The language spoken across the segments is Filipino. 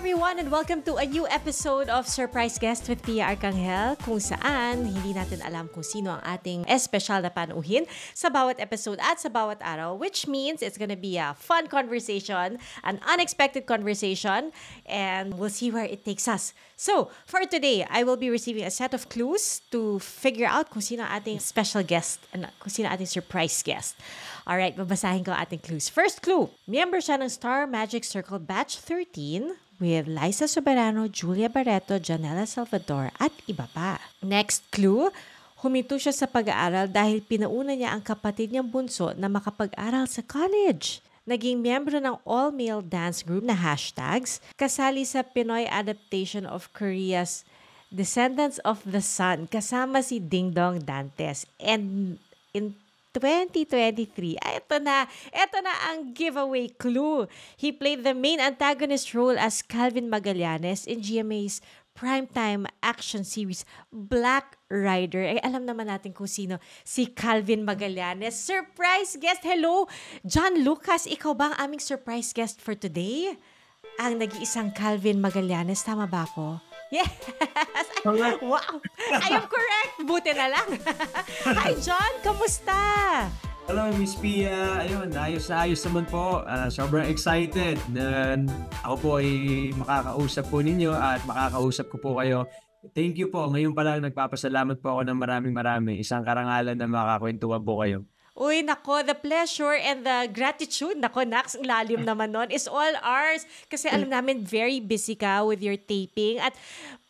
everyone and welcome to a new episode of Surprise Guest with Pia Arcangel, kung saan hindi natin alam kung sino ang ating espesyal na panuhin sa bawat episode at sa bawat araw, which means it's gonna be a fun conversation, an unexpected conversation, and we'll see where it takes us. So, for today, I will be receiving a set of clues to figure out kung sino ang ating special guest and kung sino ang ating surprise guest. Alright, babasahin ko ang ating clues. First clue, member siya ng Star Magic Circle Batch 13 with Liza Soberano, Julia Barreto, Janela Salvador at iba pa. Next clue, huminto siya sa pag-aaral dahil pinauna niya ang kapatid niyang bunso na makapag-aral sa college. Naging miyembro ng all-male dance group na Hashtags, kasali sa Pinoy adaptation of Korea's Descendants of the Sun, kasama si Ding Dong Dantes. And in 2023, ito na ang giveaway clue. He played the main antagonist role as Calvin Magallanes in GMA's primetime action series Black Rider. Alam naman natin kung sino si Calvin Magallanes. Surprise guest! Hello! John Lucas, ikaw ba ang aming surprise guest for today? Ang nag-iisang Calvin Magallanes, tama ba ako? Yes! Wow! I am correct! Buti na lang. Hi, John! Kamusta? Hello, Miss Pia. Ayun, ayos na ayos naman po. Sobrang excited na ako po ay makakausap po ninyo at makakausap ko po kayo. Thank you po. Ngayon pa lang nagpapasalamat po ako ng maraming. Isang karangalan na makakwentuhan po kayo. Uy, nako, the pleasure and the gratitude, nako, Nax, ang lalim naman nun, is all ours. Kasi alam namin, very busy ka with your taping at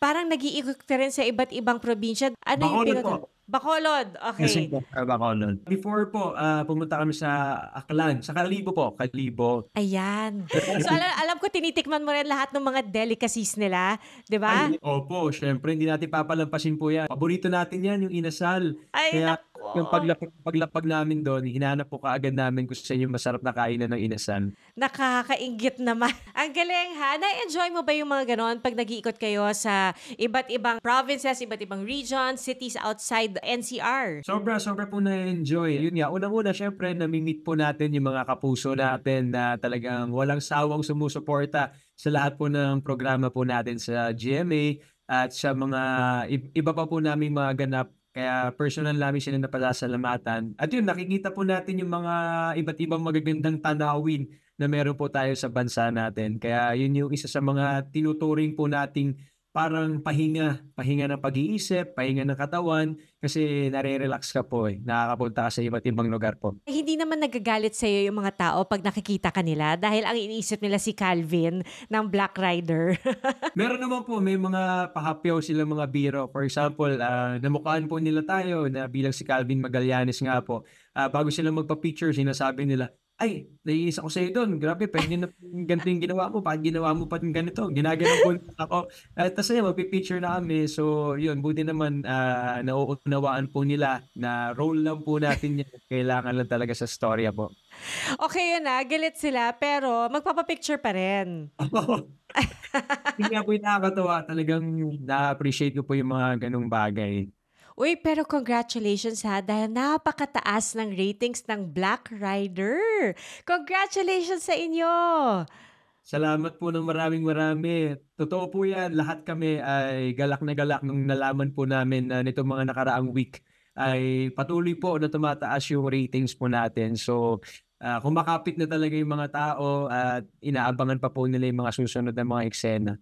parang nag-iikot ka rin sa iba't ibang probinsya. Ano Bacolod yung po. Bacolod, okay. Yes, po. Bacolod. Before po, pumunta kami sa Aklan, sa Kalibo po. Kalibo. Ayan. So alam ko, tinitikman mo rin lahat ng mga delicacies nila, di ba? Opo, syempre, hindi natin papalampasin po yan. Paborito natin yan, yung inasal. Ay, Kaya nako. yung paglapag namin doon, hinanap po kaagad namin kung sa inyo masarap na kainan ng inasal. Nakakainggit naman. Ang galing ha. Na-enjoy mo ba yung mga ganon pag nag-iikot kayo sa iba't ibang provinces, iba't ibang regions, cities outside the NCR? Sobra po na-enjoy. Yun nga, unang-una, syempre, nami-meet po natin yung mga kapuso natin na talagang walang sawang sumusuporta sa lahat po ng programa po natin sa GMA at sa mga iba pa po namin mga ganap. Kaya personal namin sila napasasalamatan. At yun, nakikita po natin yung mga iba't ibang magagandang tanawin na meron po tayo sa bansa natin. Kaya yun yung isa sa mga tinuturing po nating parang pahinga ng pag-iisip, pahinga ng katawan, kasi nare-relax ka po eh. Nakakapunta ka sa iba't ibang lugar po. Hindi naman nagagalit sa'yo yung mga tao pag nakikita ka nila dahil ang iniisip nila si Calvin ng Black Rider. Meron naman po, may mga pahapyaw sila mga biro. For example, namukhaan po nila tayo na bilang si Calvin Magallanes nga po. Bago sila magpa-picture, sinasabi nila, ay, naiinis ako sa'yo doon. Grabe, pwede na ganito yung ginawa mo. Bakit ginawa mo pa ganito? Ginagano po ako. Tapos ayun, magpipicture na kami. So, yun, buti naman nauunawaan po nila na role lang po natin yan. Kailangan lang talaga sa storya po. Okay yun galit sila pero magpapapicture pa rin. Hindi nga po yung nakakatawa. Talagang na-appreciate ko po yung mga ganong bagay. Uy, pero congratulations dahil napakataas ng ratings ng Black Rider. Congratulations sa inyo! Salamat po ng marami. Totoo po yan. Lahat kami ay galak na galak nung nalaman po namin na nitong mga nakaraang week ay patuloy po na tumataas yung ratings po natin. So, kumakapit na talaga yung mga tao at inaabangan pa po nila yung mga susunod na mga eksena.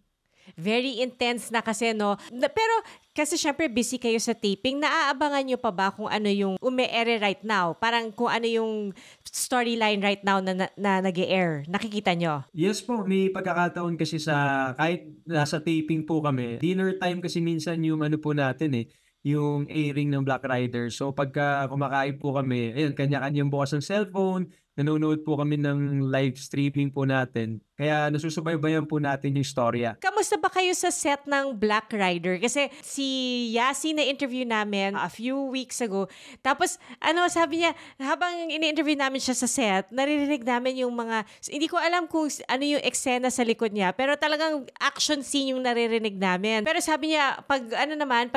Very intense na kasi, no? Pero kasi syempre busy kayo sa taping. Naaabangan nyo pa ba kung ano yung ume-air right now? Parang kung ano yung storyline right now na nag-e-air. Nakikita nyo? Yes po, may pagkakataon kasi sa kahit nasa taping po kami, dinner time kasi minsan yung ano po natin yung airing ng Black Rider. So pagka kumakain po kami, ayun, kanya-kanyang bukas ng cellphone, nanonood po kami ng live streaming po natin. Kaya nasusubaybayan po natin yung storya. Kamusta ba kayo sa set ng Black Rider? Kasi si Yasi na interview namin a few weeks ago. Tapos sabi niya, habang ini-interview namin siya sa set, naririnig namin yung mga, hindi ko alam kung ano yung eksena sa likod niya, pero talagang action scene yung naririnig namin. Pero sabi niya, pag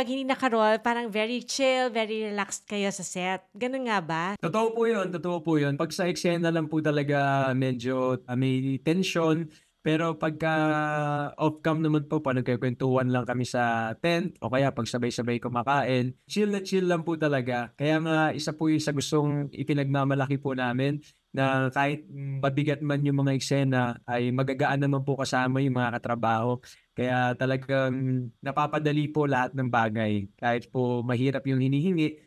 hindi naka-roll, parang very chill, very relaxed kayo sa set. Ganun nga ba? Totoo po yun. Pag sa eksena lang po talaga medyo may tension, Pero pagka off-cam naman po, 'pag nagkukuwentuhan lang kami sa tent o kaya 'pag sabay-sabay kumakain, chill na chill lang po talaga. Kaya nga isa po yung sa gustong ipinagmamalaki po namin na kahit mabigat man yung mga eksena ay magagaan naman po kasama yung mga katrabaho. Kaya talagang napapadali po lahat ng bagay. Kahit po mahirap yung hinihingi,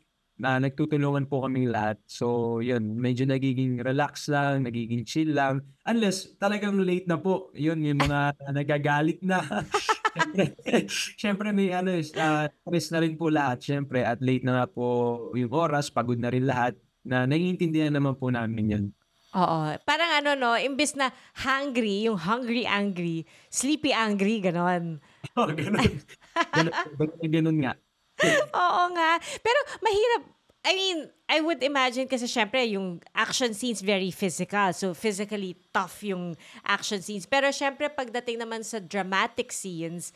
na nagtutulungan po kaming lahat. So yun, medyo nagiging relax lang, nagiging chill lang. Unless talagang late na po, yun yung mga nagagalit na. Siyempre siyempre may ano, stress na rin po lahat siyempre at late na nga po yung oras, pagod na rin lahat, na naiintindihan naman po namin yun. Oo. Parang ano 'no, imbes na hungry, yung hungry angry, sleepy angry, gano'n. Oo, gano'n. Gano'n gano'n nga. Oo nga. Pero mahirap, I mean, I would imagine kasi syempre yung action scenes very physical. So physically tough yung action scenes. Pero syempre pagdating naman sa dramatic scenes,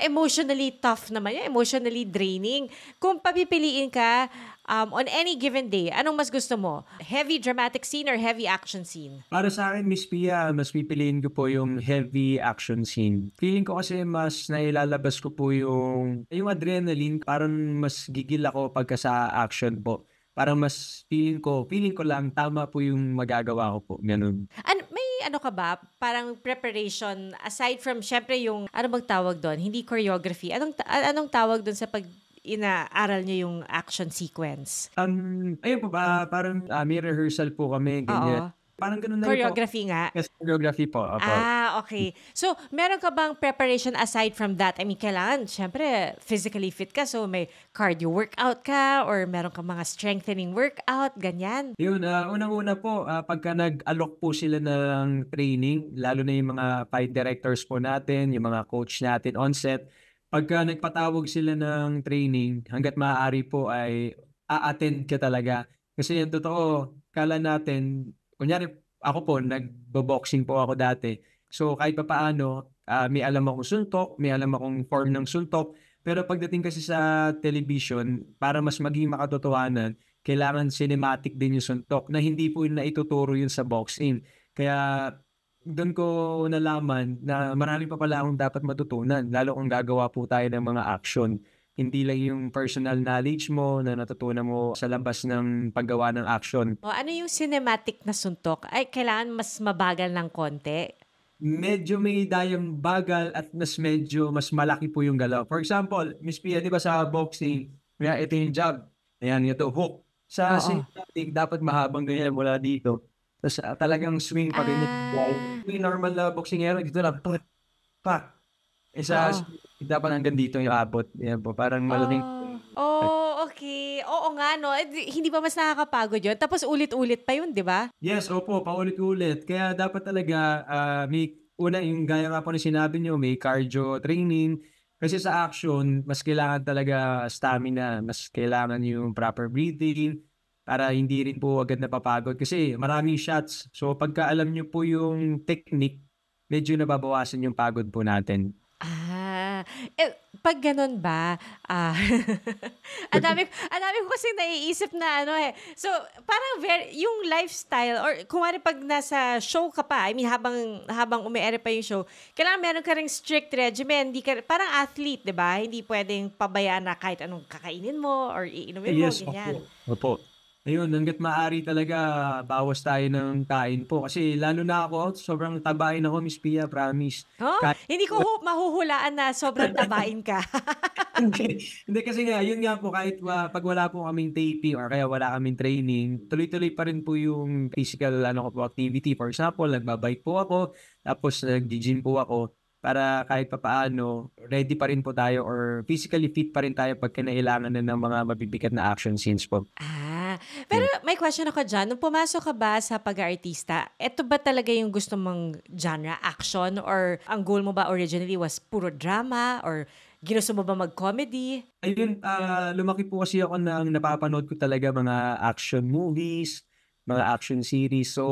emotionally tough naman yan, emotionally draining. Kung papipiliin ka on any given day, anong mas gusto mo? Heavy dramatic scene or heavy action scene? Para sa akin, Miss Pia, mas pipiliin ko po yung heavy action scene. Feeling ko kasi mas nailalabas ko po yung adrenaline, parang mas gigil ako pagka sa action po. Parang mas feeling ko lang tama po yung magagawa ko po, ganun. May ano ka ba, parang preparation, aside from, syempre yung, ano bang tawag doon? Hindi choreography. Anong tawag doon sa pag inaaral niyo yung action sequence? Ayun po ba, parang may rehearsal po kami, ganyan. Oo. Parang ganun na rin po. Choreography nga. Yes, choreography po, opo. Okay. So, meron ka bang preparation aside from that? I mean, kailangan, syempre, physically fit ka. So, may cardio workout ka or meron ka mga strengthening workout, ganyan. Yun, unang-una po, pagka nag-alok po sila ng training, lalo na yung mga fight directors po natin, yung mga coach natin on set, pagka nagpatawag sila ng training, hangga't maaari po ay a-attend ka talaga. Kasi yung totoo, kala natin, kunyari ako po, nagbo-boxing po ako dati. So kahit papaano, may alam akong suntok, may alam akong form ng suntok, pero pagdating kasi sa television, para mas maging makatotohanan, kailangan cinematic din yung suntok na hindi po naituturo yun sa boxing. Kaya do'n ko nalaman na marami pa pala akong dapat matutunan lalo kung gagawa po tayo ng mga action. Hindi lang yung personal knowledge mo na natutunan mo sa labas ng paggawa ng action. O, ano yung cinematic na suntok? Ay, kailangan mas mabagal ng konti. Medyo may dayang bagal at medyo mas malaki po yung galaw. For example, Miss Pia, 'di ba sa boxing, ito yung jab, ayan, ito hook. Sa Oo. cinematic dapat mahabang ganyan mula dito. Tas, talagang swing pa ganyan. Ah, Yung normal na boksingero dito lang, pak, pak. Eh, sa oo. cinematic dapat hanggang dito yung abot. Yan po, parang malaking Oh. Oh, okay. Oo nga 'no, hindi ba mas nakakapagod yun? Tapos ulit-ulit pa yun, 'di ba? yes, opo, paulit-ulit. Kaya dapat talaga, may una yung gaya nga po ng sinabi niyo, may cardio training. Kasi sa action, mas kailangan talaga stamina, mas kailangan yung proper breathing para hindi rin po agad napapagod. Kasi maraming shots. So pagka alam niyo po yung technique, medyo nababawasan yung pagod po natin. Ah, 'pag gano'n ba, ang dami ko kasing naiisip na ano, eh. So, parang yung lifestyle or kunwari 'pag nasa show ka pa, I mean habang ume-ere pa yung show, kailangan meron ka ring strict regimen, hindi ka parang athlete, 'di ba? Hindi puwedeng pabayaan na kahit anong kakainin mo or iinumin mo, Yes, ganyan. opo. Opo. Ayun, hangga't maaari talaga bawas tayo ng kain po. Kasi lalo na ako, sobrang tabain ako, Miss Pia, promise. Oh, Kahit hindi ko mahuhulaan na sobrang tabain ka. hindi kasi nga, yun nga po, kahit 'pag wala po kaming taping or kaya wala kaming training, tuloy-tuloy pa rin po yung physical ano ko po, activity. For example, nagba-bike po ako, tapos naggi-gym po ako para kahit papaano ready pa rin po tayo or physically fit pa rin tayo pag kinailangan na ng mga mabibigat na action scenes po. Pero may question ako diyan, nung pumasok ka ba sa pag-aartista, eto ba talaga yung gusto mong genre, action or ang goal mo ba originally was puro drama or ginusto mo ba mag-comedy? Ayun, lumaki po kasi ako ng napapanood ko talaga mga action movies, mga action series. So,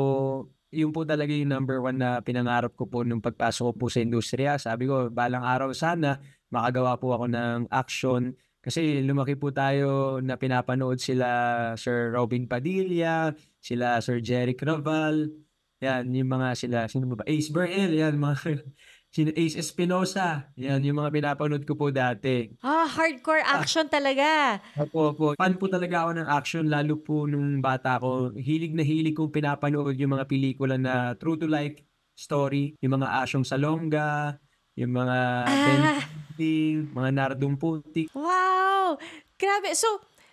yun po talaga yung number one na pinangarap ko po nung pagpasok ko po sa industriya. Sabi ko, balang araw sana makagawa po ako ng action. Kasi lumaki po tayo na pinapanood sila Sir Robin Padilla, sila Sir Jeric Raval. Yan, yung mga sino ba ba? Ace Burnell, yan mga sino Ace Espinosa, yan yung mga pinapanood ko po dati. Hardcore Ah, action talaga. opo. Fan po talaga ako ng action lalo po nung bata ako. Hilig na hilig kong pinapanood yung mga pelikula na true to life story, yung mga Asyong Salonga, yung mga Ben Ah, Ding, mga Nardong Putik. wow! Grabe. So,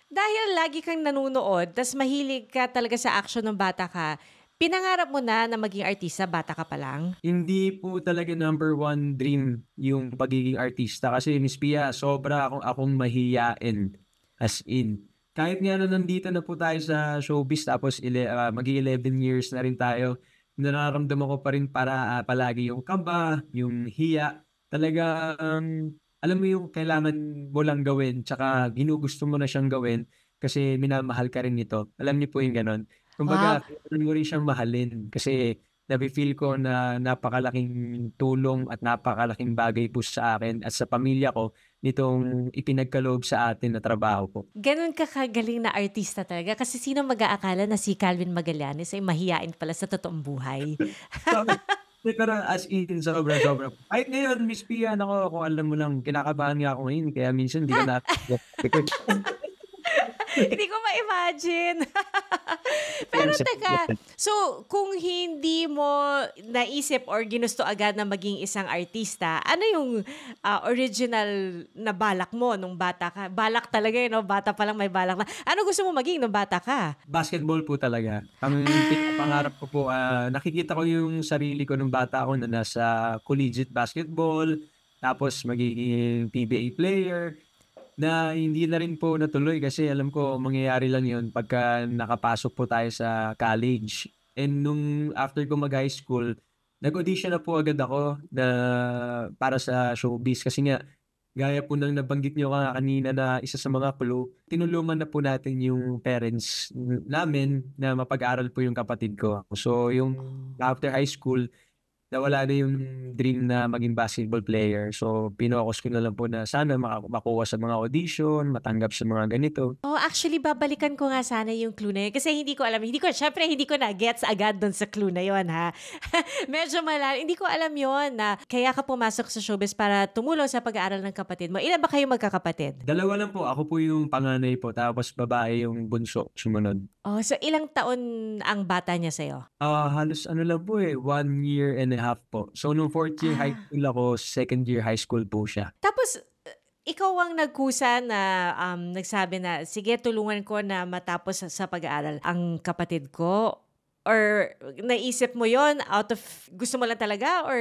dahil lagi kang nanonood, tas mahilig ka talaga sa action ng bata ka, pinangarap mo na maging artista bata ka pa lang? Hindi po talaga number one dream yung pagiging artista kasi Miss Pia, sobra akong mahiyain. As in. Kahit nga na nandito na po tayo sa showbiz tapos magi-11 years na rin tayo, nararamdaman ko pa rin palagi yung kaba, yung hiya. Talagang alam mo yung kailangan mo lang gawin tsaka ginugusto mo na siyang gawin kasi minamahal ka rin nito. Alam niyo po yung gano'n? Wow. Kumbaga, kailangan mo rin siyang mahalin kasi nafi-feel ko na napakalaking tulong at napakalaking bagay po sa akin at sa pamilya ko nitong ipinagkaloob sa atin na trabaho po. Ganun ka kagaling na artista talaga. Kasi sino mag-aakala na si Calvin Magallanes ay mahiyain pala sa totoong buhay? So, pero as in sobra-sobra. Kahit ngayon Miss Pia, naku kung alam mo lang kinakabahan nga ako ngayon kaya minsan hindi ko na Hindi ko ma-imagine. Pero teka, so kung hindi mo naisip or ginusto agad na maging isang artista, ano yung original na balak mo nung bata ka? Balak talaga no? Bata pa lang may balak na. Ano gusto mo maging nung bata ka? Basketball po talaga. Ang Ah, pinapangarap ko po, nakikita ko yung sarili ko nung bata ako na nasa collegiate basketball, tapos magiging PBA player, na hindi na rin po natuloy kasi alam ko mangyayari lang yun pagka nakapasok po tayo sa college. And nung after ko mag-high school, nag-audition na po agad ako na para sa showbiz kasi nga gaya po ng nabanggit niyo kanina na isa sa mga clue, tinulungan na po natin yung parents namin na mapag-aral po yung kapatid ko. So yung after high school, nawala na yung dream na maging basketball player. So pinocus ko na lang po na sana makuha sa mga audition, matanggap sa mga ganito. Oh, actually, babalikan ko nga sana yung clue na yun. Kasi hindi ko alam. Syempre, hindi ko na-gets agad doon sa clue na yun, ha? Medyo malalim. Hindi ko alam yon na kaya ka pumasok sa showbiz para tumulong sa pag-aaral ng kapatid mo. Ilan ba kayo magkakapatid? Dalawa lang po, ako po yung panganay po, tapos babae yung bunso, sumunod. Oh, so ilang taon ang bata niya sa'yo? Halos ano lang po 1 year and a half po. So nung fourth year high Ah, school ako, second year high school po siya. tapos ikaw ang nagkusa na nagsabi na, sige, tulungan ko na matapos sa pag-aaral ang kapatid ko? Or naisip mo yon out of gusto mo lang talaga? Or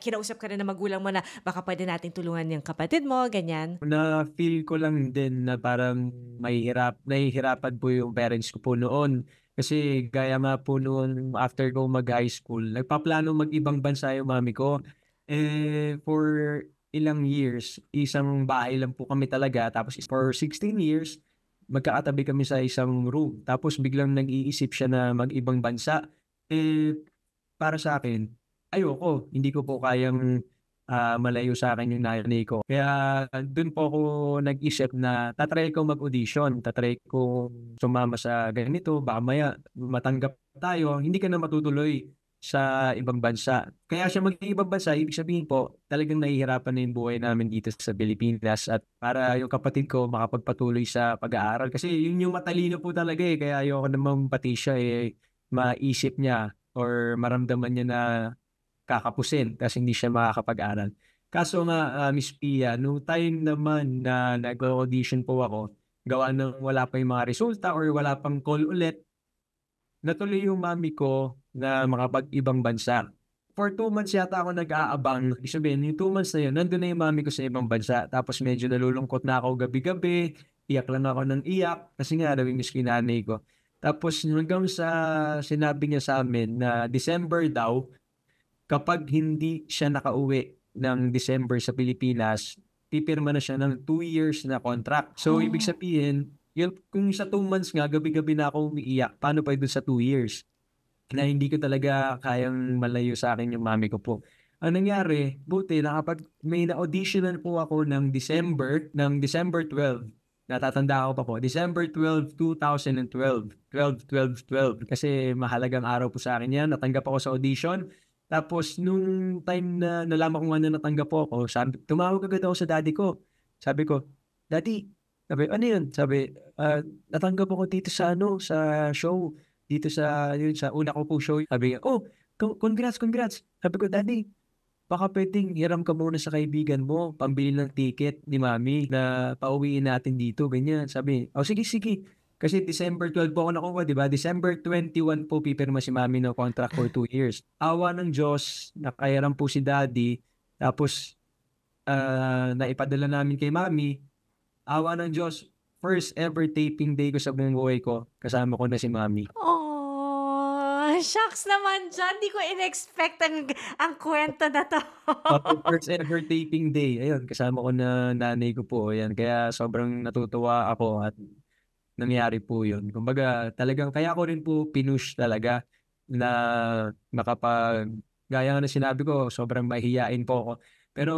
kinausap ka rin ng magulang mo na baka pwede nating tulungan yung kapatid mo, ganyan? Na-feel ko lang din na parang nahihirapan po yung parents ko po noon. Kasi gaya nga po noon after ko mag-high school, nagpaplano mag-ibang bansa yung mami ko. For ilang years, isang bahay lang po kami talaga. Tapos for 16 years, magkakatabi kami sa isang room. Tapos biglang nag-iisip siya na mag-ibang bansa. Eh, para sa akin, ayoko. Hindi ko po kayang malayo sa akin yung nanay ko. Kaya dun po ako nag-isip na ta-try ko mag-audition, ta-try ko sumama sa ganito, baka maya matanggap tayo, hindi ka na matutuloy sa ibang bansa. Kaya siya mag-ibang bansa, ibig sabihin po, talagang nahihirapan na yung buhay namin dito sa Pilipinas at para yung kapatid ko makapagpatuloy sa pag-aaral. Kasi yun yung matalino po talaga kaya ayoko naman pati siya maisip niya or maramdaman niya na kakapusin kasi hindi siya makakapag-aral. Kaso nga, Miss Pia, nung time naman na nag-audition po ako, gawa ng wala pa yung mga resulta or wala pang call ulit, natuloy yung mami ko na makapag-ibang bansa. For 2 months yata ako nag-aabang. Ibig sabihin, yung 2 months na yun, nandun na yung mami ko sa ibang bansa. Tapos medyo nalulungkot na ako gabi-gabi. Iyak lang ako ng iyak kasi nga namimiss ko yung nanay ko. Tapos hanggang sa sinabi niya sa amin na December daw, kapag hindi siya nakauwi ng December sa Pilipinas, pipirma na siya ng 2 years na contract. So, ibig Oh. sabihin, yun, kung sa 2 months nga, gabi-gabi na ako umiiyak, paano pa doon sa 2 years? Na hindi ko talaga kayang malayo sa akin yung mami ko po. Ang nangyari, buti may na-auditionan po ako ng December 12. natatandaan ko pa po, December 12, 2012. 12, 12, 12. Kasi mahalagang araw po sa akin yan. Natanggap ako sa audition. Tapos nung time na nalaman ko nga na natanggap po ako, tumawag agad ako sa daddy ko. Sabi ko, Daddy, sabi, ano yun? Sabi, natanggap ako dito sa sa show. Dito sa una ko po show. Sabi niya, oh, congrats, congrats. Sabi ko, Daddy, baka pwedeng hiram ka muna sa kaibigan mo, pambili ng ticket ni Mami na pauwiin natin dito, ganyan. Sabi, oh sige, sige. Kasi December 12 po ako nakuha, di ba? December 21 po pipirma si Mami ng contract for 2 years. Awa ng Diyos, nakahiram po si Daddy. Tapos, naipadala namin kay Mami. Awa ng Diyos, first ever taping day ko sa buong buhay ko, kasama ko na si Mami. Oh, shucks naman dyan. Di ko in-expect ang kwento na to. First ever taping day, ayun, kasama ko na nanay ko po. Ayan, kaya sobrang natutuwa ako at nangyari po yun. Kumbaga, talagang kaya ko rin po pinush talaga na gaya nga na sinabi ko, sobrang mahihiyain po ako. Pero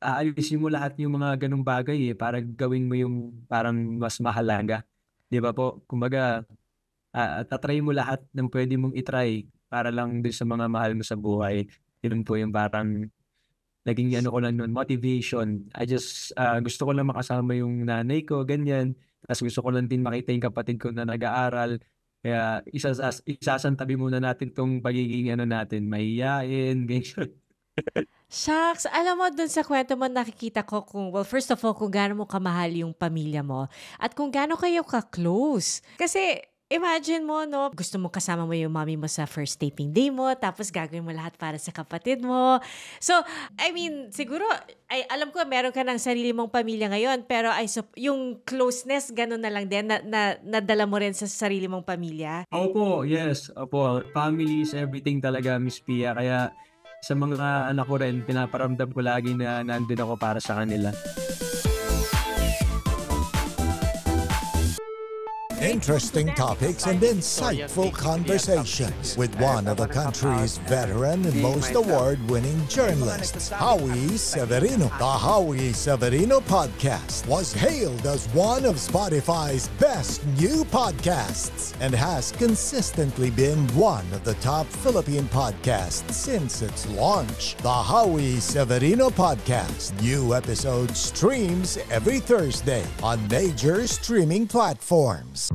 aalisin mo lahat yung mga ganung bagay para gawin mo yung parang mas mahalaga. Di ba po? Kumbaga, tatry mo lahat ng pwede mong itry para lang din sa mga mahal mo sa buhay. Yun po yung parang naging ko lang nun, motivation. Gusto ko lang makasama yung nanay ko, ganyan. Tapos gusto ko lang din makita yung kapatid ko na nag-aaral. Kaya isasantabi muna natin tong pagiging natin, mahihiyain, ganyan. Shucks, alam mo dun sa kwento mo nakikita ko first of all, kung gaano mo kamahal yung pamilya mo at kung gaano kayo ka-close. Kasi imagine mo, no, gusto mo kasama mo yung mommy mo sa first taping day mo, tapos gagawin mo lahat para sa kapatid mo. So, I mean, siguro, alam ko meron ka ng sarili mong pamilya ngayon, pero yung closeness, gano'n na lang din, nadala mo rin sa sarili mong pamilya. Opo, yes. Opo, family is everything talaga, Miss Pia. Kaya sa mga anak ko rin, pinaparamdam ko lagi na nandun ako para sa kanila. Interesting topics and insightful conversations with one of the country's veteran and most award-winning journalists, Howie Severino. The Howie Severino podcast was hailed as one of Spotify's best new podcasts and has consistently been one of the top Philippine podcasts since its launch. The Howie Severino podcast. New episodes streams every Thursday on major streaming platforms.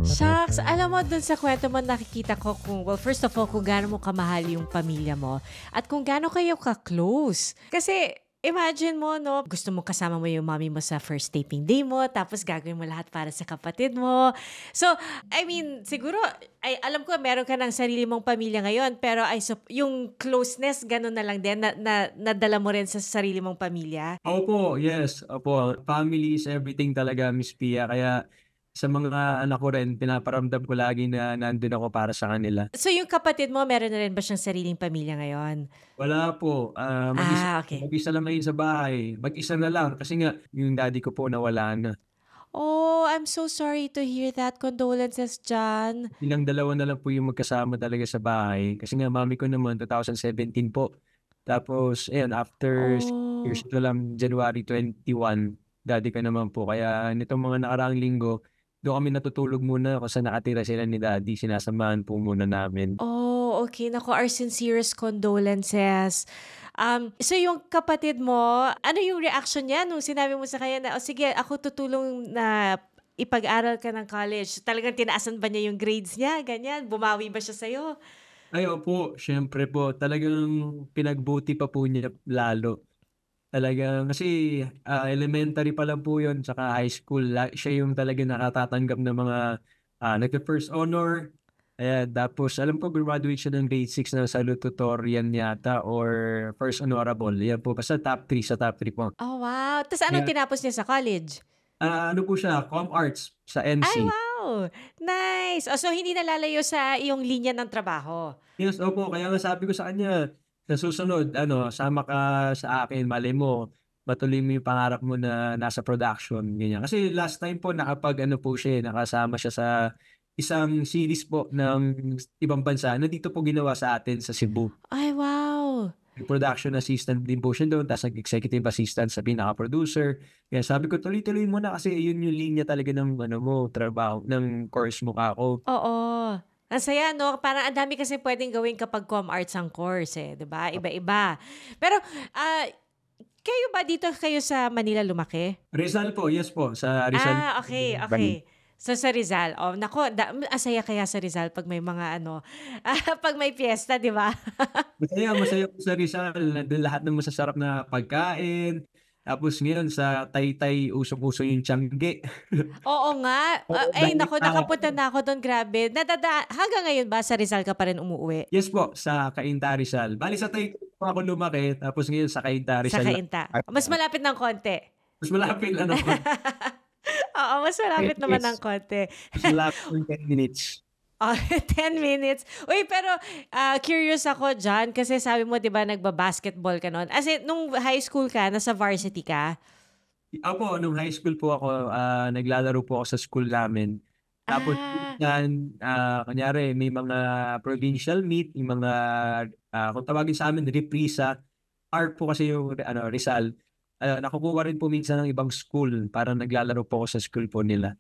Shucks, alam mo dun sa kwento mo nakikita ko first of all, kung gaano mo kamahal yung pamilya mo at kung gaano kayo ka-close. Kasi imagine mo, no, gusto mo kasama mo yung mommy mo sa first taping day mo, tapos gagawin mo lahat para sa kapatid mo. So, I mean, siguro, alam ko meron ka ng sarili mong pamilya ngayon, pero yung closeness, gano'n na lang din, nadala mo rin sa sarili mong pamilya. Opo, yes. Opo, family is everything talaga, Miss Pia. Kaya sa mga anak ko rin, pinaparamdam ko lagi na nandun ako para sa kanila. So, yung kapatid mo, meron na rin ba siyang sariling pamilya ngayon? Wala po. Okay. Mag-isa lang ngayon sa bahay. Mag-isa na lang. Kasi nga, yung daddy ko po nawala na. Oh, I'm so sorry to hear that. Condolences dyan. Ilang dalawa na lang po yung magkasama talaga sa bahay. Kasi nga, mami ko naman, 2017 po. Tapos, ayun, after years ito lang, January 21, daddy ko naman po. Kaya nitong mga nakaraang linggo, doon kami natutulog muna kasi nakatira sila ni daddy. Sinasamahan po muna namin. Oh, okay. Naku, our sincerest condolences. So yung kapatid mo, ano yung reaction niya nung sinabi mo sa kanya na, sige, ako tutulong na ipag-aral ka ng college? Talagang tinaasan ba niya yung grades niya? Ganyan? Bumawi ba siya sa'yo? Ay, opo. Syempre po. Talagang pinagbuti pa po niya lalo. Talagang kasi elementary pa lang po yun, saka high school. Siya yung talagang nakatatanggap ng mga nagka-first honor. Tapos alam ko graduate siya ng grade 6 na salutatorian yata or first honorable. Yan po, basta sa top 3 po. Oh, wow. Tapos anong tinapos niya sa college? Ano po siya, Com Arts sa NC. Ay, wow. Nice. So hindi nalalayo sa iyong linya ng trabaho? Yes, opo. Kaya nga sabi ko sa kanya, sa susunod, sama ka sa akin, malay mo, matuloy mo yung pangarap mo na nasa production, ganyan. Kasi last time po, nakasama siya sa isang series po ng ibang bansa na dito po ginawa sa atin sa Cebu. Ay, wow. production assistant din po siya doon, tapos executive assistant sa pinaka-producer. Kaya sabi ko, tuloy-tuloy mo na kasi yun yung linya talaga ng trabaho, ng course mo kako. Oo. Ang saya, no? Parang ang dami kasi pwedeng gawin kapag com arts ang course, eh. 'Di ba? Iba-iba. Pero, kayo ba dito kayo sa Manila lumaki? Rizal po, yes po, sa Rizal. Okay. So sa Rizal, nako, asaya kaya sa Rizal pag may mga pag may piyesta, 'di ba? Masaya po sa Rizal. Nandun lahat ng masasarap na pagkain. Tapos ngayon sa Taytay, usong-uso yung tiangge. Oo nga. Oo, Nako, nakapunta na ako doon, grabe. Hanggang ngayon ba sa Rizal ka pa rin umuwi? Yes po, sa Cainta Rizal. Bali sa Taytay po ako lumaki, tapos ngayon sa Cainta Sa Rizal. Cainta. Mas malapit ng konti. Mas malapit lang ako. Oo, mas malapit naman ng konti. Mas malapit ng 10 minutes. 10 minutes. Uy, pero curious ako dyan kasi sabi mo, di ba, nagba-basketball ka noon. As in, nung high school ka, nasa varsity ka? Ako, nung high school po ako, naglalaro po ako sa school namin. Tapos, yan, kunyari, may mga provincial meet, yung mga, kung tawagin sa amin, reprisa, art po kasi yung Rizal. Nakukuha rin po minsan ng ibang school para naglalaro po ako sa school po nila.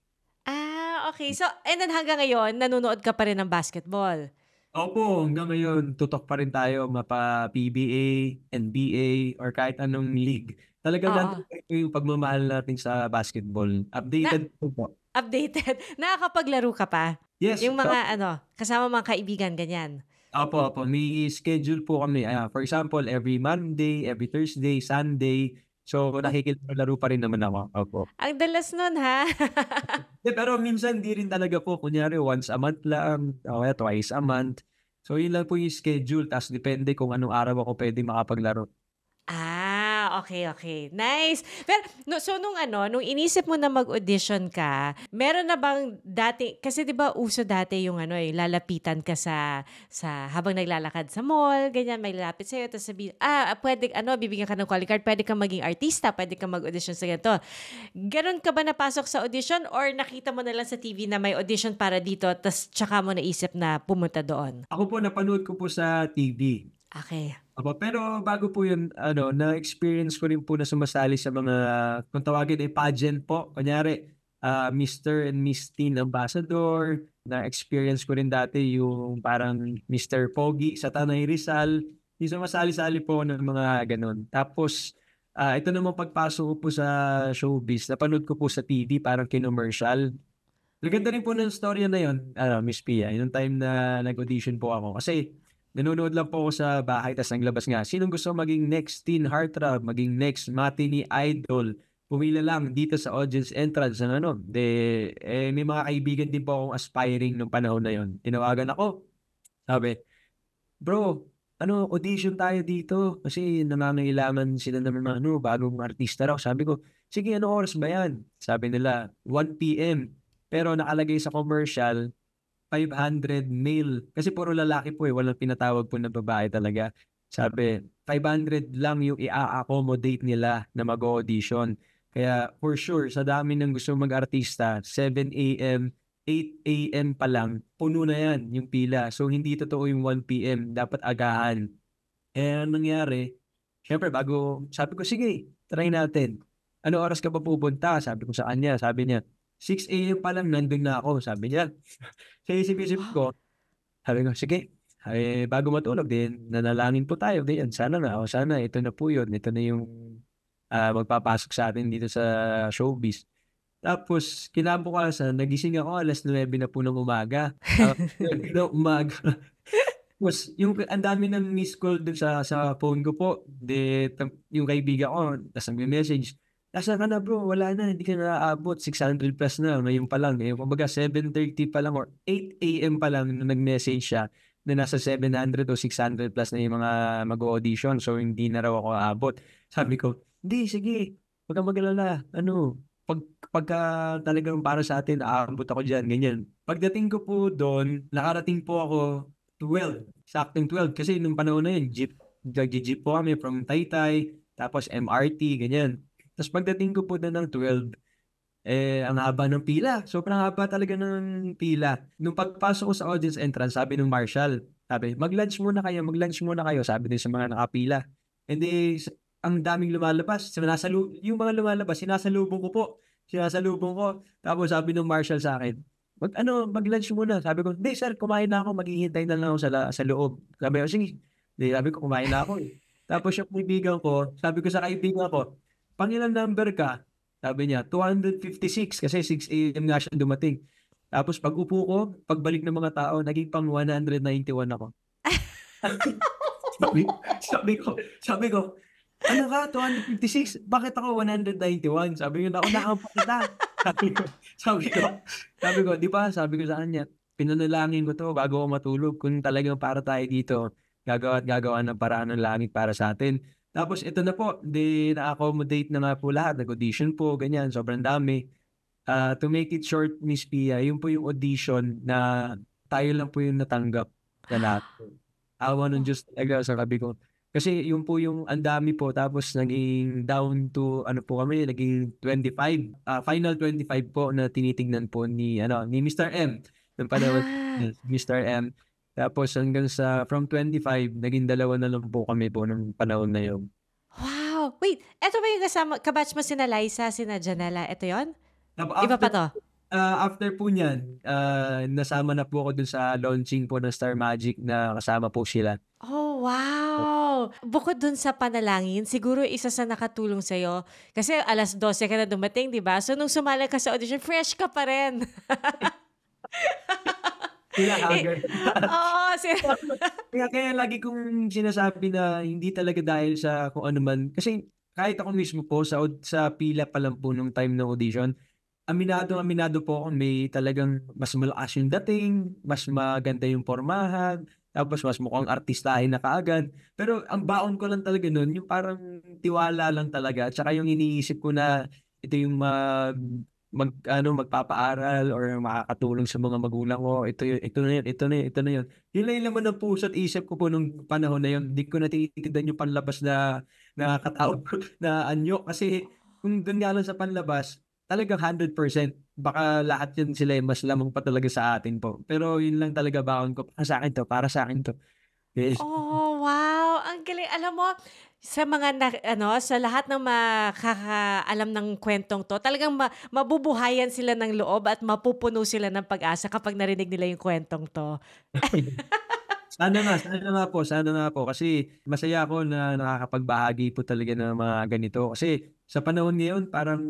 Okay. So, and then hanggang ngayon, nanonood ka pa rin ng basketball? Opo, hanggang ngayon, tutok pa rin tayo mapa PBA, NBA, or kahit anong league. Talagang nandun yung pagmamahal natin sa basketball. Updated po. Updated? Nakakapaglaro ka pa? Yes. Yung mga kasama mga kaibigan, ganyan? Opo. May schedule po kami. For example, every Monday, every Thursday, Sunday. So, nakikilaru pa rin naman ako. Opo. Ang dalas nun, ha? Pero minsan di rin talaga po. Kunyari, once a month lang. O twice a month. So, yun lang po yung schedule. Tapos, depende kung anong araw ako pwede makapaglaro. Okay. Nice. Pero, nung inisip mo na mag-audition ka, meron na bang kasi di ba uso dati yung lalapitan ka sa habang naglalakad sa mall, ganyan, may lalapit sa'yo, tapos sabihin, pwede, bibigyan ka ng calling card, pwede kang maging artista, pwede kang mag-audition sa ganito. Ganon ka ba napasok sa audition or nakita mo na lang sa TV na may audition para dito, tapos tsaka mo naisip na pumunta doon? Ako po, napanood ko po sa TV. Okay. Pero bago po yun, na-experience ko rin po na sumasali sa mga, kung tawagin ay pageant po. Kunyari, Mr. and Miss Teen Ambassador. Na-experience ko rin dati yung parang Mr. Pogi sa Tanay Rizal. Yung sumasali-sali po ng mga ganun. Tapos, ito naman pagpasok ko po sa showbiz, napanood ko po sa TV, parang kinomercial. Maganda rin po ng storya na yun, Miss Pia, yung time na nag-audition po ako. Kasi, nanonood lang po ako sa bahay, tas naglabas nga, sinong gusto maging next teen heartthrob, maging next matinee idol, pumila lang dito sa audience entrance ng may mga kaibigan din po akong aspiring nung panahon na yon. Tinawagan ako, sabi, bro, audition tayo dito, kasi nangangailangan sila ng mga bagong artista raw. Sabi ko, sige, ano oras ba yan? Sabi nila, 1 p.m. Pero nakalagay sa commercial, 500 male. Kasi puro lalaki po walang pinatawag po na babae talaga. Sabi, 500 lang yung i-accommodate nila na mag-audition. Kaya for sure, sa dami ng gusto mag-artista, 7 a.m., 8 a.m. pa lang, puno na yan yung pila. So hindi totoo yung 1 p.m., dapat agahan. Nangyari, syempre sabi ko, sige, try natin. Ano oras ka pa pupunta? Sabi ko sa kanya, sabi niya, 6 a.m. pa lang, nandun na ako, sabi niya. Sa isip-isip ko, sabi ko, sige, bago matulog din, nanalangin po tayo. Diyan, sana ito na po yun. Ito na yung magpapasok sa atin dito sa showbiz. Tapos, kinabukasan, nagising ako, 9:00 na po ng umaga. Tapos, ang dami ng missed call dun sa phone ko po. Yung kaibigan ko, tapos nag-message, "Nasaan ka na bro? Wala na, hindi ka na aabot. 600 plus na, ngayon pa lang." Kumbaga 7:30 pa lang or 8 a.m. pa lang nung nag-message siya na nasa 700 o 600 plus na yung mga mag-audition. So, hindi na raw ako aabot. Sabi ko, hindi, sige, huwag kang mag-alala. Pagka talagang para sa atin, aabot ako dyan, ganyan. Pagdating ko po doon, nakarating po ako 12, saktong 12. Kasi nung panahon na yun, jeep po kami from Taytay, tapos MRT, ganyan. Tapos pagdating ko po na ng 12, Ang haba ng pila. Sobrang haba talaga ng pila. Nung pagpasok ko sa audience entrance, sabi ng marshal, sabi, mag-lunch muna kayo, sabi din sa mga nakapila. And ang daming lumalabas. Yung mga lumalabas, sinasalubong ko. Tapos sabi ng marshal sa akin, mag-lunch muna. Sabi ko, hindi sir, kumain na ako, maghihintay na lang ako sa loob. Sabi ko, sige. Hindi, sabi ko, kumain na ako. Tapos yung kaibigan ko, sabi ko sa kaibigan ko, pangilang number ka? Sabi niya, 256 kasi 6 a.m. nga siya dumating. Tapos pag upo ko, pagbalik ng mga tao, naging pang 191 ako. sabi ko, ano ka, 256? Bakit ako 191? Sabi ko, naunaan pa kita. sabi ko, di ba, sabi ko sa kanya, pinanalangin ko to bago ako matulog. Kung talagang para tayo dito, gagawa ng paraan ng langit para sa atin. Tapos ito na po, na-accommodate na nga po lahat. Nag-audition po, ganyan, sobrang dami. To make it short, Miss Pia, yun po yung audition na tayo lang po yung natanggap na lahat. Awa ng Diyos talaga, sabi ko. Kasi yun po yung ang dami po, tapos naging down to, naging 25. Final 25 po na tinitingnan po ni Mr. M. Ng panahon, Mr. M. Tapos hanggang from 25, naging 2 na lang po kami po ng panahon na yun. Wow! Wait, eto ba yung kabatch mo sina Liza, sina Janela? Ito yon? Iba pa to? After po niyan, nasama na po ako dun sa launching po ng Star Magic na kasama po sila. Oh, wow! Bukod dun sa panalangin, siguro isa sa nakatulong sa'yo. Kasi 12:00 ka na dumating, di ba? So nung sumala ka sa audition, fresh ka pa rin. Kaya lagi kong sinasabi na hindi talaga dahil sa kung ano man. Kasi kahit ako mismo po sa pila pa lang po nung time ng audition, aminado po ako, may talagang mas malakas yung dating, mas maganda yung pormahan, tapos mas mukhang artistahin na kaagad. Pero ang baon ko lang talaga nun, yung parang tiwala lang talaga. Tsaka yung iniisip ko na ito yung magpapaaral or makakatulong sa mga magulang ko. Ito na yun. Yun lang yung laman ng puso at isip ko po nung panahon na yun. Hindi ko natitigdan yung panlabas na nakakatawa na anyo. Kasi kung doon nga lang sa panlabas, talagang 100%. Baka lahat yun sila mas lamang pa talaga sa atin po. Pero yun lang talaga baon ko. Para sa akin to. Yes. Oh, wow! Ang galing. Alam mo, sa sa lahat ng makakaalam ng kwentong to, talagang mabubuhayan sila ng loob at mapupuno sila ng pag-asa kapag narinig nila yung kwentong to. Sana nga po. Kasi masaya ako na nakakapagbahagi po talaga ng mga ganito. Kasi sa panahon ngayon, parang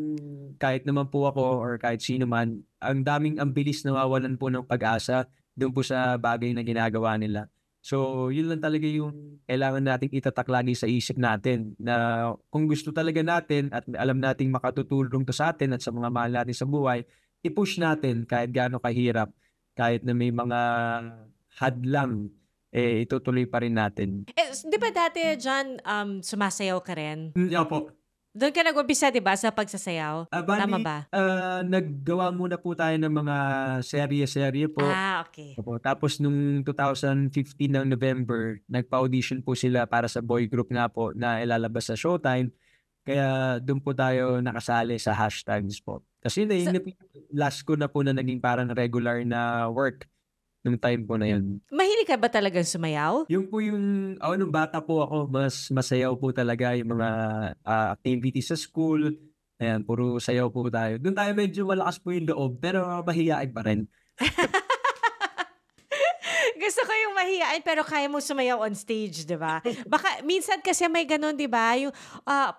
kahit naman po ako or kahit sino man, ang bilis nawawalan po ng pag-asa doon po sa bagay na ginagawa nila. So, yun lang talaga yung kailangan nating itatak lagi sa isip natin na kung gusto talaga natin at alam nating makatutulong to sa atin at sa mga mahal natin sa buhay, i-push natin kahit gaano kahirap, kahit na may mga hadlang, itutuloy pa rin natin. Di ba dati, John, sumasayaw ka rin? Opo. Doon ka nag-umpisa, di ba, sa pagsasayaw? Tama ba? Naggawa muna po tayo ng mga serye po. Okay. Opo. Tapos nung 2015 ng November, nagpa-audition po sila para sa boy group nga po na ilalabas sa Showtime. Kaya doon po tayo nakasali sa hashtags po. Kasi last ko na po na naging parang regular na work nung time po na yun. Mahilig ka ba talagang sumayaw? Yung po nung bata po ako, mas masayaw po talaga yung mga activities sa school. Ayan, puro sayaw po tayo. Doon tayo medyo malakas po yung loob, pero mahihain pa rin. Gusto ko yung mahihain pero kaya mo sumayaw on stage, di ba? Baka minsan kasi may ganun, di ba? Yung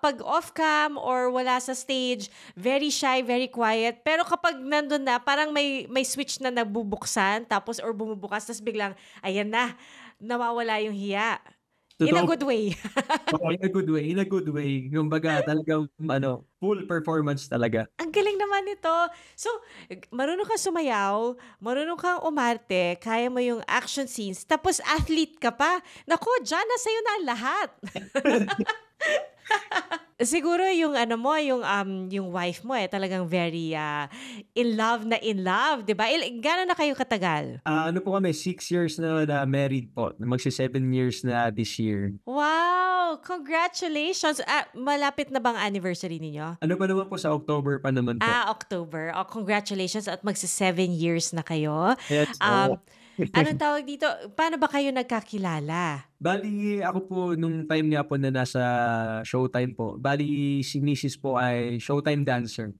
pag off-cam or wala sa stage, very shy, very quiet. Pero kapag nandun na, parang may switch na nagbubuksan tapos or bumubukas, tapos biglang, ayan na, nawawala yung hiya. In a good way. In a good way. Yung baga talagang full performance talaga. Ang galing naman nito. So, marunong kang sumayaw, marunong kang umarte, kaya mo yung action scenes, tapos athlete ka pa. Naku, dyan na sa'yo na lahat. Siguro yung yung wife mo talagang very in love, 'di ba? Gaano na kayo katagal? Po kami 6 years na married po. Magsi 7 years na this year. Wow! Wow! Congratulations! Malapit na bang anniversary ninyo? Ano pa naman po, sa October pa naman po. October. Oh, congratulations at magsa 7 years na kayo. Yes, Um, Anong tawag dito? Paano ba kayo nagkakilala? Bali, ako po, nung time nga po na nasa Showtime po, bali si Mrs. po ay Showtime dancer.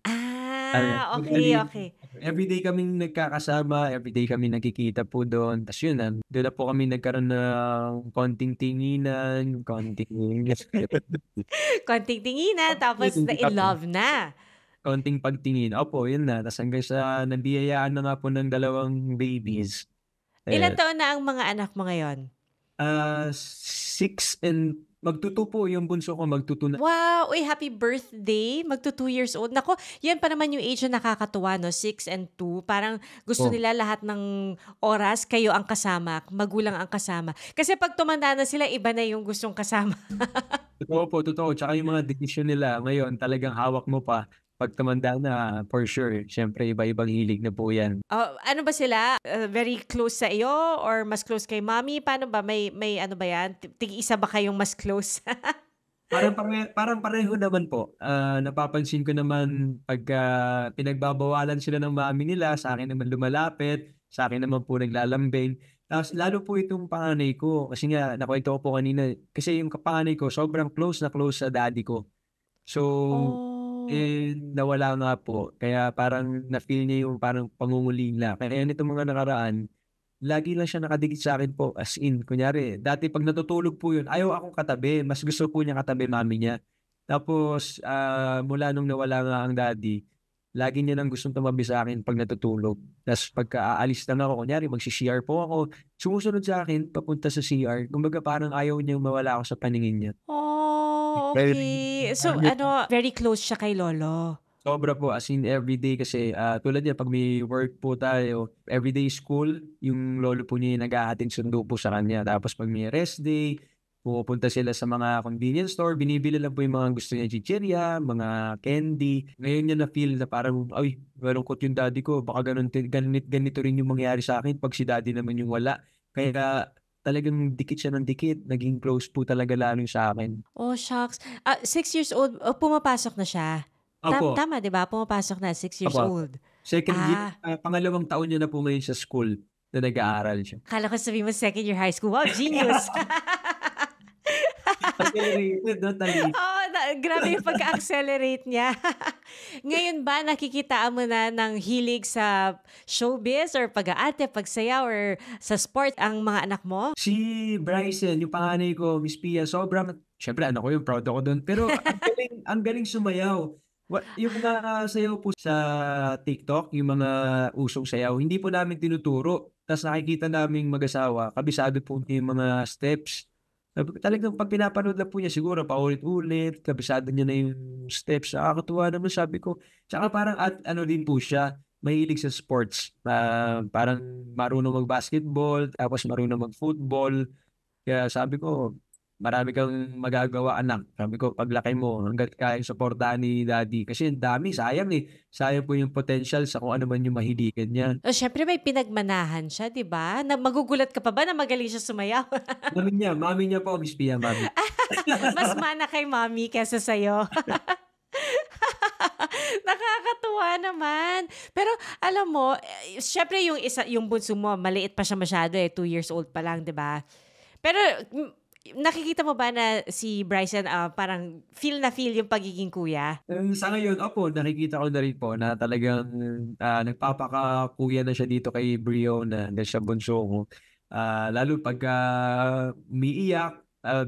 Okay, Bali, okay. everyday kaming nagkakasama, everyday kami nagkikita po doon. Tapos yun, doon na po kami nagkaroon ng konting tinginan, Konting tinginan, tapos in love na. konting pagtingin. Opo, yun na. Tapos hanggang sa nabiyayaan na nga po ng 2 babies. Ilan Eh, taon na ang mga anak mo ngayon? 6 and magtuto po yung bunso ko, magtuto na. Wow! Uy, happy birthday! Magto 2 years old. Nako, yan pa naman yung age na nakakatuwa, no? 6 and 2. Parang gusto Oh. nila lahat ng oras, kayo ang kasama, magulang ang kasama. Kasi pag tumanda na sila, iba na yung gustong kasama. Totoo po, totoo. Tsaka yung mga desisyon nila ngayon, talagang hawak mo pa. Pag tumanda na, for sure, syempre iba-ibang hilig na po yan. Ano ba sila? Very close sa iyo or mas close kay mommy? Paano ba? May ano ba yan? Tig-isa ba kayong mas close? Parang pareho naman po. Napapansin ko naman pagka pinagbabawalan sila ng mami nila, sa akin naman lumalapit, sa akin naman po naglalambing. Tapos lalo po itong panganay ko, kasi nga nakwento ko po kanina, kasi yung panganay ko sobrang close na close sa daddy ko. So, Oh. nawala nga po. Kaya parang na-feel niya yung parang pangungulila. Kaya nitong mga nakaraan, lagi lang siya nakadikit sa akin po. As in, kunyari, dati pag natutulog po yun, ayaw akong katabi. Mas gusto po niya katabi mami niya. Tapos, mula nung nawala nga ang daddy, lagi niya nang gustong tumabi sa akin pag natutulog. Tapos pagka aalis lang ako, kunyari, magsi-CR po ako, sumusunod sa akin, papunta sa CR. Kumbaga parang ayaw niyang mawala ako sa paningin niya. Oh, Very okay. So, very close siya kay Lolo. Sobra po, as in everyday kasi tulad niya pag may work po tayo, everyday school, yung lolo po niya yung naghahatid sundo po sa kanya. Tapos pag may rest day, pupunta sila sa mga convenience store, binibili lang po yung mga gusto niya, chichirya, mga candy. Ngayon niya na-feel na parang, ay, malungkot yung daddy ko, baka ganito rin yung mangyari sa akin pag si daddy naman yung wala. Kaya talagang dikit siya ng dikit, naging close po talaga lalo sa akin. Oh, shucks. 6 years old, pumapasok na siya. Opo. Tama, di ba? Pumapasok na, 6 years Opo. old. Second year, pangalawang taon niya na po ngayon sa school na nag-aaral siya. Kala ko sabihin mo second year high school. Wow, genius! Accelerated, no? Grabe yung pagka-accelerate niya. Ngayon ba, nakikitaan mo na ng hilig sa showbiz or pag-aarte, pagsayaw or sa sport ang mga anak mo? Si Bryson, yung panganay ko, Miss Pia, sobrang, syempre ano ko yung proud ako doon. Pero ang galing sumayaw. Yung mga sayaw po sa TikTok, yung mga usong sayaw, hindi po namin tinuturo. Tapos nakikita naming mag-asawa, kabisado po yung mga steps. Talagang pag pinapanood lang po niya, siguro paulit-ulit, kabisado niya na yung steps. Nakakatuwa naman, sabi ko. Tsaka parang ano din po siya, mahilig sa sports. Parang marunong mag-basketball, tapos marunong mag-football. Kaya sabi ko, marami kang magagawa, anak. Sabi ko, paglaki mo, hanggat kaya suportahan ni daddy. Kasi ang dami, sayang eh. Sayang po yung potential sa kung ano man yung mahiligan niya. Syempre may pinagmanahan siya, di ba? Magugulat ka pa ba na magaling siya sumayaw? Mami niya po, Miss Pia, mami. Mas mana kay mommy kesa sa'yo. Nakakatuwa naman. Pero alam mo, syempre yung bunso mo, maliit pa siya masyado 2 years old pa lang, di ba? Pero nakikita mo ba na si Bryson parang feel yung pagiging kuya? Sa ngayon, opo, nakikita ko na rin po na talagang nagpapakakuya na siya dito kay Brio na siya bunso ko. Lalo pag umiiyak,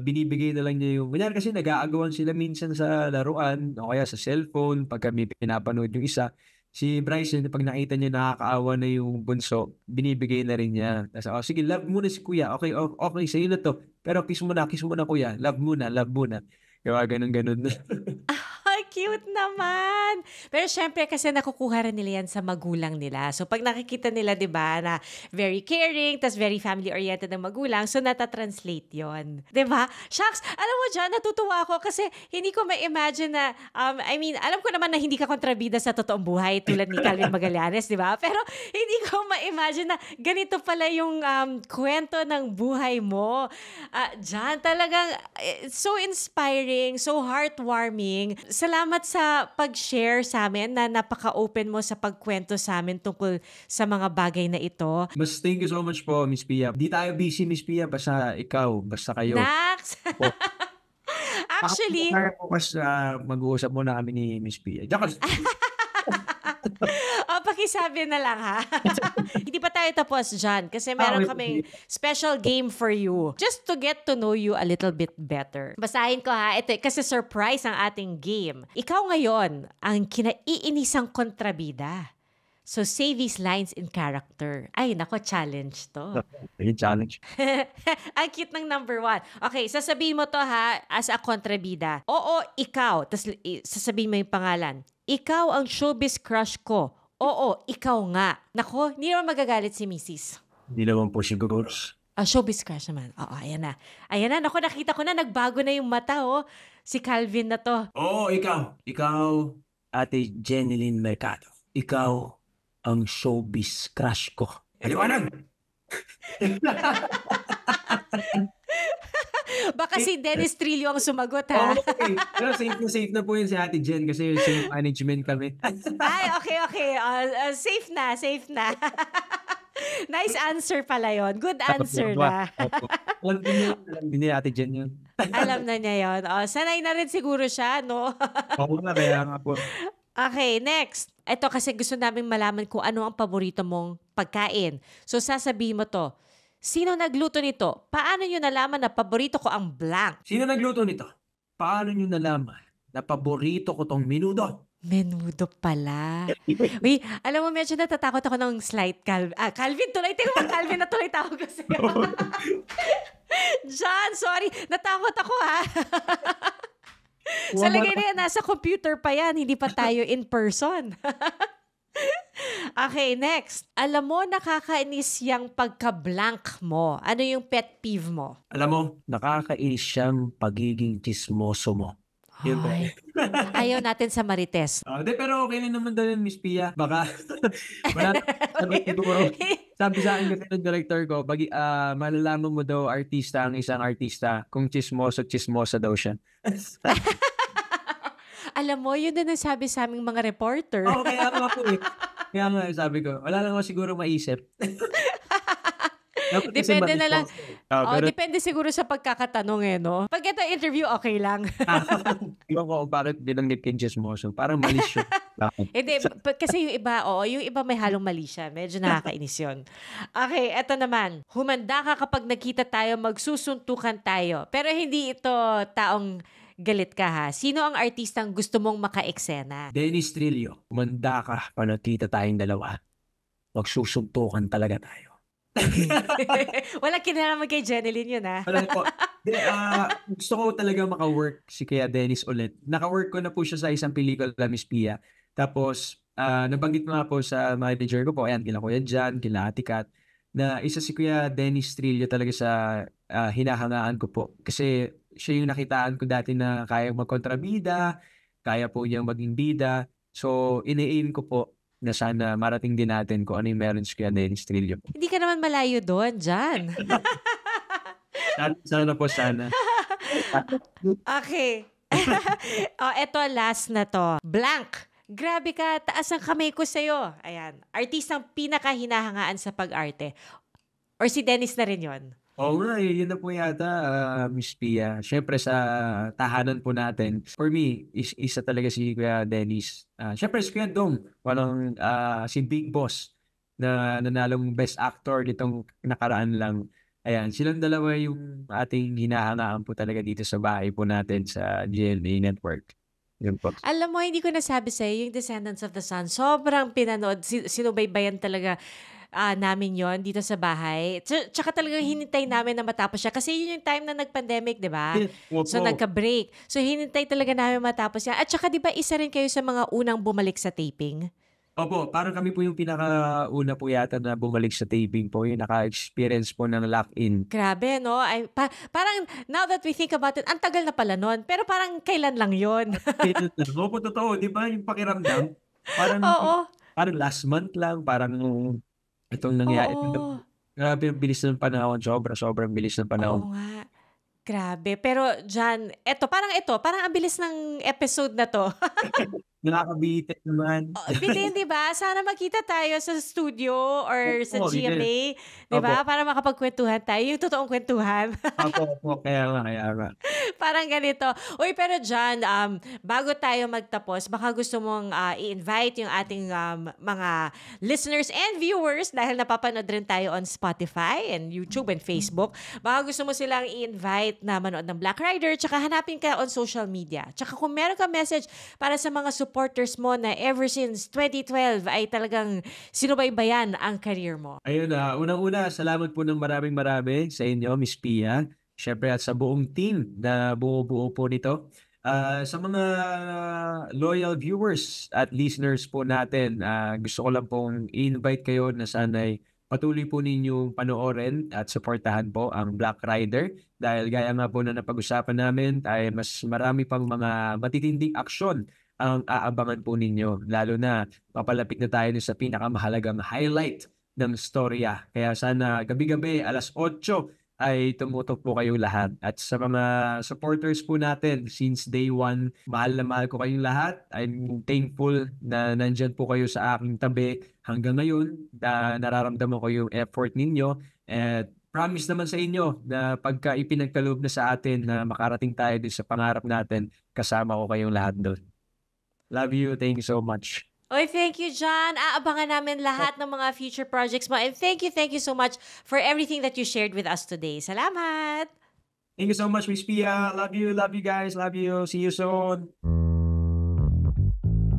binibigay na lang niya yung, kunyari kasi nag-aagawan sila minsan sa laruan o kaya sa cellphone pag kami pinapanood yung isa. Si Bryson, pag nakita niya nakakaawa na yung bunso, binibigay na rin niya. Tapos, sige, love muna si kuya. Okay, okay, sa'yo na to. Pero kiss mo na kuya. Love muna. Kaya ganun. Ay, cute naman. Pero syempre kasi nakukuha rin nila yan sa magulang nila. So pag nakikita nila, di ba, na very caring, tas very family-oriented ng magulang, so natatranslate yon, di ba? Shucks, alam mo dyan, natutuwa ako kasi hindi ko ma-imagine na, alam ko naman na hindi ka kontrabida sa totoong buhay tulad ni Calvin Magallanes, di ba? Pero hindi ko ma-imagine na ganito pala yung kwento ng buhay mo. Jan, talagang so inspiring, so heartwarming. Salamat sa pag-share sa amin na napaka-open mo sa pagkwento sa amin tungkol sa mga bagay na ito. Mas thank you so much po, Miss Pia. Di tayo busy, Miss Pia. Basta ikaw, basta kayo. Nax! Actually, Mas mag-uusap muna kami ni Miss Pia. pakisabi na lang ha. Hindi pa tayo tapos dyan kasi meron kaming special game for you. Just to get to know you a little bit better. Basahin ko ha. Ito, kasi surprise ang ating game. Ikaw ngayon ang kinaiinisang kontrabida. So say these lines in character. Ay, nako, challenge to. Challenge. Ang cute ng number 1. Okay, sasabihin mo to ha as a kontrabida. Oo, ikaw. Tapos sasabihin mo yung pangalan. Ikaw ang showbiz crush ko. Oo, ikaw nga. Nako, hindi naman magagalit si Mrs. Hindi naman po siguro. Showbiz crush naman. Oo, ayan na. Ayan na. Nako, nakita ko na. Nagbago na yung mata, oh. Si Calvin na to. Oo, ikaw. Ikaw, Ate Jeneline Mercado. Ikaw ang showbiz crush ko. Aliwanag! Baka si Dennis Trillo ang sumagot, ha? Okay. Pero safe na po yun si Ate Jen kasi safe management kami. Ay, okay. Safe na. Nice answer pala yon. Good answer na. Alam din ni Ate Jen yun. Alam na niya yon. Sanay na rin siguro siya, no? Oo na, kaya nga po. Okay, next. Ito kasi gusto namin malaman kung ano ang paborito mong pagkain. So sasabihin mo to. Sino nagluto nito? Paano nyo nalaman na paborito ko ang blank? Sino nagluto nito? Paano nyo nalaman na paborito ko tong menudo? Menudo pala. Wait, alam mo, medyo natatakot ako ng slight Calvin tuloy. Tingnan mo, Calvin na tuloy tawag ko sa'yo. John, sorry. Natakot ako, ha? Sa lagay na yan, nasa computer pa yan. Hindi pa tayo in person. Okay, next. Alam mo, nakakainis yung pagka-blank mo. Ano yung pet peeve mo? Alam mo, nakakainis siyang pagiging chismoso mo. Yun po. Ayaw natin sa Marites. Pero okay lang naman daw yun, Miss Pia. Baka, wala siguro. Sabi sa akin kasi ng director ko, malalaman mo daw artista ang isang artista kung chismosa daw siya. Alam mo, yun din ang sabi sa aming mga reporter. Oo, kaya nga po eh. Kaya nga sabi ko, wala lang ako siguro maisip. Depende na lang. Pero, depende siguro sa pagkakatanong eh, no? Pag ito interview, okay lang. Iwan ko bakit binanggit kay chismoso. Parang mali siya. Hindi, kasi yung iba may halong mali siya. Medyo nakakainis yun. Okay, eto naman. Humanda ka kapag nakita tayo, magsusuntukan tayo. Pero hindi ito taong galit ka, ha? Sino ang artistang gusto mong maka-eksena? Dennis Trillo, umanda ka pa nakita tayong dalawa. Magsusuntukan talaga tayo. Wala kinalaman kay Jeneline yun, ha? Wala po. Gusto ko talaga maka-work si Kuya Dennis ulit. Naka-work ko na po siya sa isang pelikula, Miss Pia. Tapos, nabanggit mo nga po sa manager ko po, ayan, kila Kuya Jan, kila Ate Kat, na isa si Kuya Dennis Trillo talaga sa hinahangaan ko po. Kasi siya yung nakitaan ko dati na kaya magkontrabida, kaya po niyang maging bida. So, ini-aim ko po na sana marating din natin kung ano yung meron si Kuya Dennis Trillo. Hindi ka naman malayo doon, Jan. Sana po, sana. Okay. Eto, last na to. Blank. Grabe ka, taas ang kamay ko sa'yo. Ayan. Artistang pinakahinahangaan sa pag-arte. Or si Dennis na rin yon. Oo nga, yun na po yata, Miss Pia. Siyempre sa tahanan po natin, for me, isa talaga si Kuya Dennis. Siyempre si Kuya Dong, walang si Big Boss na nanalong Best Actor nitong nakaraan lang. Ayan, silang dalawa yung ating hinahangaan po talaga dito sa bahay po natin sa GMA Network. Yun po. Alam mo, hindi ko nasabi sa'yo, yung Descendants of the Sun, sobrang pinanood, sinubaybayan talaga namin yon dito sa bahay. Tsaka talagang hinintay namin na matapos siya. Kasi yun yung time na nag-pandemic, di ba? So, nagka-break. So, hinintay talaga namin matapos yan. At tsaka, di ba, isa rin kayo sa mga unang bumalik sa taping? Opo, parang kami po yung pinakauna po yata na bumalik sa taping po, yung naka-experience po ng lock-in. Grabe, no? Parang, now that we think about it, ang tagal na pala nun. Pero parang kailan lang yon. Opo, totoo, di ba? Yung pakiramdam, parang, Oo. parang last month lang, parang itong nangyari. Oo. Grabe, ang bilis ng panahon. Sobrang bilis ng panahon. Oo nga. Grabe. Pero, John, parang ang bilis ng episode na to. Nakakabitin naman. Bitin, di ba? Sana magkita tayo sa studio or sa Oo, GMA. Di ba? Para makapagkwentuhan tayo. Yung totoong kwentuhan. Opo, kaya nga. Parang ganito. Uy, pero John, bago tayo magtapos, baka gusto mong i-invite yung ating mga listeners and viewers dahil napapanood rin tayo on Spotify and YouTube and Facebook. Baka gusto mo silang i-invite na manood ng Black Rider tsaka hanapin ka on social media. Tsaka kung meron ka message para sa mga supporters mo na ever since 2012 ay talagang sinubaybayan ang career mo. Ayun, unang-una, salamat po ng marami sa inyo, Miss Pia. Syempre at sa buong team na buo po nito. Sa mga loyal viewers at listeners po natin, gusto ko lang pong i-invite kayo na sana'y patuloy po ninyong panoorin at suportahan po ang Black Rider dahil gaya nga po na napag-usapan namin ay mas marami pang mga matitinding aksyon ang aabangan po ninyo. Lalo na papalapit na tayo sa pinakamahalagang highlight ng storya. Kaya sana gabi-gabi alas 8 ay tumutok po kayong lahat. At sa mga supporters po natin, since day 1, mahal na mahal ko kayong lahat. I'm thankful na nandyan po kayo sa aking tabi hanggang ngayon. Nararamdaman ko yung effort ninyo. At promise naman sa inyo na pagka ipinagkaloob na sa atin na makarating tayo din sa pangarap natin, kasama ko kayong lahat doon. Love you. Thank you so much. Oy, thank you, John. Aabangan namin lahat ng mga future projects mo. And thank you so much for everything that you shared with us today. Salamat! Thank you so much, Miss Pia. Love you guys. Love you. See you soon.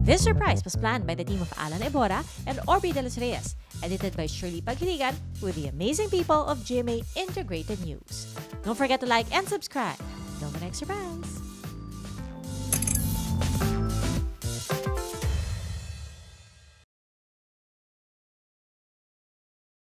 This surprise was planned by the team of Alan Ebora and Orby de los Reyes, edited by Shirley Paghiligan with the amazing people of GMA Integrated News. Don't forget to like and subscribe. Don't Surprise!